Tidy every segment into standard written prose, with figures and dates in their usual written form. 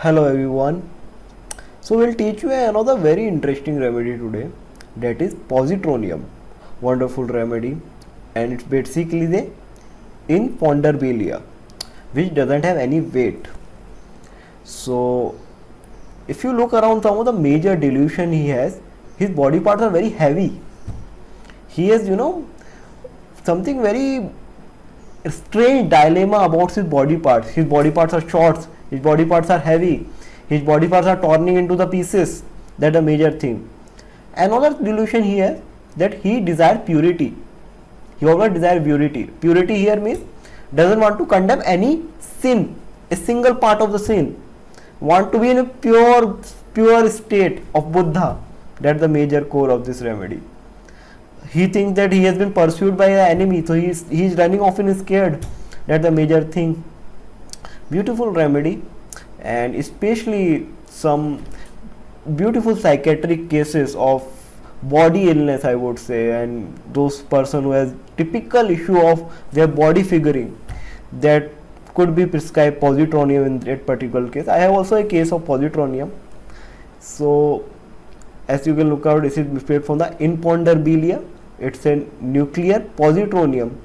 Hello everyone. So we'll teach you another very interesting remedy today, that is positronium. Wonderful remedy, and it's basically the infonderbilia, which doesn't have any weight. So if you look around some of the major delusion he has, his body parts are very heavy. He has something very strange dilemma about his body parts. His body parts are short, his body parts are heavy, his body parts are turning into the pieces. That's a major thing. Another delusion he has, that he desires purity. He always desires purity. Purity here means doesn't want to condemn any sin, a single part of the sin. Want to be in a pure state of Buddha. That's the major core of this remedy. He thinks that he has been pursued by an enemy, so he is running off and is scared. That's the major thing. Beautiful remedy, and especially some beautiful psychiatric cases of body illness, I would say, and those person who has typical issue of their body figuring, that could be prescribed positronium in that particular case. I have also a case of positronium. So as you can look out, this is prepared from the infonderbilia. It's a nuclear positronium.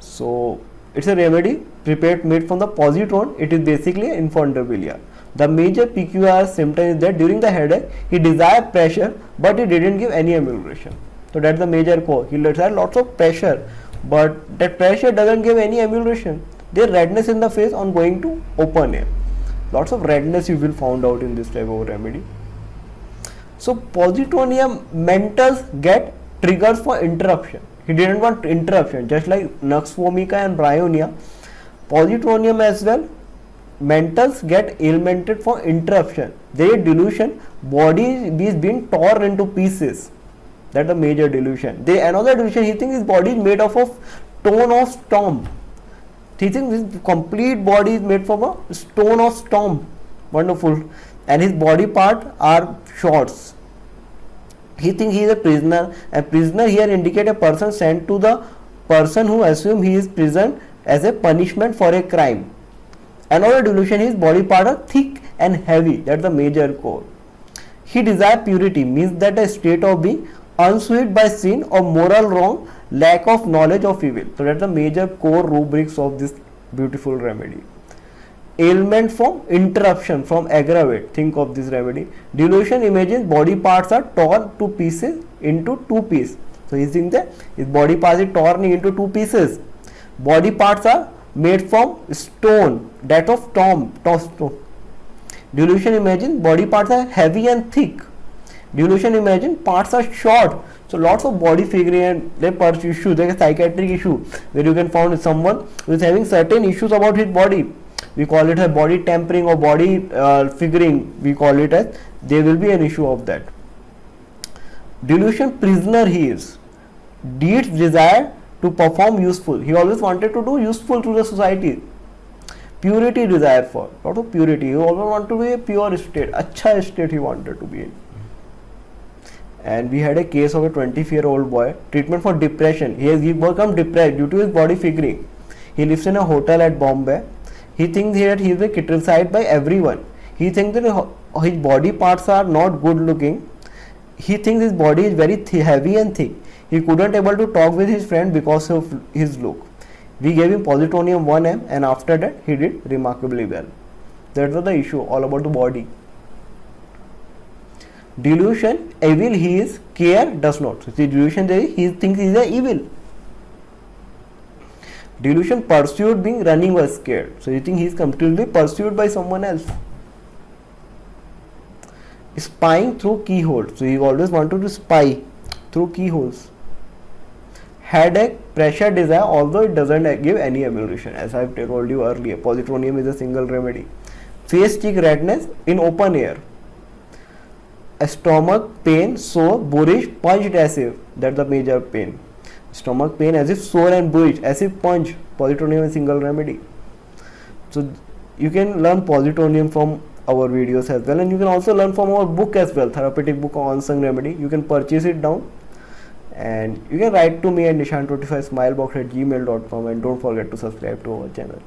So it's a remedy made from the positron. It is basically infonderbilia. The major peculiar symptom is that during the headache he desired pressure, but he didn't give any amelioration. So that's the major core. He desired lots of pressure, but that pressure doesn't give any amelioration. There's redness in the face on going to open air. Lots of redness you will find out in this type of remedy. So positronium mentals get triggers for interruption. He didn't want interruption, just like nux vomica and bryonia. Positronium as well, mentals get ailmented for interruption. Their delusion, body is being torn into pieces. That's the major delusion. Another delusion, he thinks his body is made up of stone of storm. He thinks his complete body is made from a stone of storm. Wonderful. And his body part are shorts. He thinks he is a prisoner. A prisoner here indicate a person sent to the person who assume he is prison as a punishment for a crime. Another delusion, his body part are thick and heavy. That's the major core. He desires purity, means that a state of being unswept by sin or moral wrong, lack of knowledge of evil. So that's the major core rubrics of this beautiful remedy. Ailment from interruption, from aggravate. Think of this remedy. Delusion imagines body parts are torn to pieces into two pieces. So he thinks that his body parts is torn into two pieces. Body parts are made from stone, that of stone. Delusion imagines body parts are heavy and thick. Delusion imagines parts are short. So lots of body figuring and their issue, like a psychiatric issue, where you can find someone who is having certain issues about his body. We call it a body tempering or body figuring. We call it as there will be an issue of that. Delusion prisoner he is. Deeds desire to perform useful. He always wanted to do useful to the society. Purity desire for. Lot of purity. He always wanted to be a pure state. Acha state he wanted to be in. And we had a case of a 20-year-old boy. Treatment for depression. He has become depressed due to his body figuring. He lives in a hotel at Bombay. He thinks that he is criticized by everyone. He thinks that his body parts are not good looking. He thinks his body is very heavy and thick. He couldn't able to talk with his friend because of his look. We gave him positronium 1M, and after that he did remarkably well. That was the issue, all about the body. Delusion, evil he is, care does not. So the delusion there, he thinks he is evil. Delusion, pursued being running was scared. So you think he is completely pursued by someone else. Spying through keyholes. So he always wanted to spy through keyholes. Headache, pressure, desire, although it doesn't give any amelioration. As I have told you earlier, positronium is a single remedy. Face, cheek redness in open air. A stomach pain, sore, boorish, punched as if. That's the major pain. Stomach pain as if sore and boorish, as if punch. Positronium is a single remedy. So you can learn positronium from our videos as well, and you can also learn from our book as well, therapeutic book on unsung remedy. You can purchase it down, and you can write to me at nishan25smilebox@gmail.com, and don't forget to subscribe to our channel.